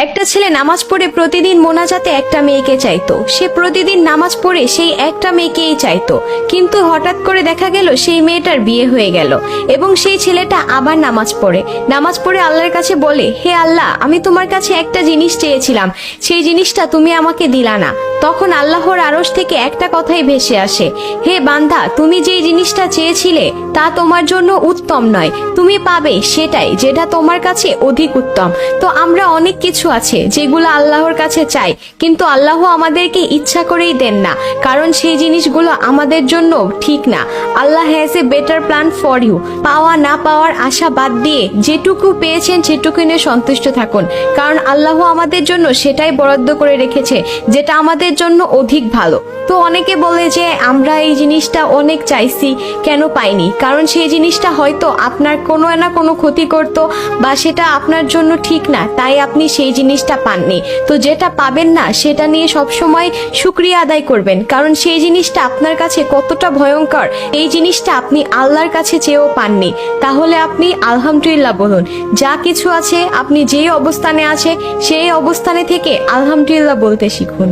একটা ছেলে নামাজ পড়ে প্রতিদিন মোনাজাতে একটা মেয়েকে চাইতো। সে প্রতিদিন নামাজ পড়ে সেই একটা মেয়েকেই চাইতো, কিন্তু হঠাৎ করে দেখা গেল সেই মেয়েটার বিয়ে হয়ে গেল এবং সেই ছেলেটা আবার নামাজ পড়ে আল্লাহর কাছে বলে, হে আল্লাহ, আমি তোমার কাছে একটা জিনিস চেয়েছিলাম, সেই জিনিসটা তুমি আমাকে দিলা না। তখন আল্লাহর আরশ থেকে একটা কথাই ভেসে আসে, হে বান্দা, তুমি যেই জিনিসটা চেয়েছিলে তা তোমার জন্য উত্তম নয়, তুমি পাবে সেটাই যেটা তোমার কাছে অধিক উত্তম। তো আমরা অনেক কিছু আছে যেগুলো আল্লাহর কাছে চাই, কিন্তু আল্লাহ আমাদেরকে ইচ্ছা করেই দেন না, কারণ সেই জিনিসগুলো আমাদের জন্য ঠিক না। Allah has a better plan for you. পাওয়া না পাওয়ার আশা বাদ দিয়ে যেটুকু পেয়েছেন সেটুকু নিয়ে সন্তুষ্ট থাকুন, কারণ আল্লাহ আমাদের জন্য সেটাই বরাদ্দ করে রেখেছে যেটা আমাদের জন্য অধিক ভালো। তো অনেকে বলে যে আমরা এই জিনিসটা অনেক চাইছি, কেন পাইনি? কারণ সেই জিনিসটা হয়তো আপনার কোনো না কোনো ক্ষতি করত, বা সেটা আপনার জন্য ঠিক না, তাই আপনি সেই জিনিসটা পাননি। তো যেটা পাবেন না সেটা নিয়ে সবসময় শুকরিয়া আদায় করবেন, কারণ সেই জিনিসটা আপনার কাছে কতটা ভয়ঙ্কর এই জিনিসটা আপনি আল্লাহর কাছে চেয়েও পাননি। তাহলে আপনি আলহামদুলিল্লাহ বলুন। যা কিছু আছে, আপনি যেই অবস্থানে আছে সেই অবস্থানে থেকে আলহামদুলিল্লাহ বলতে শিখুন।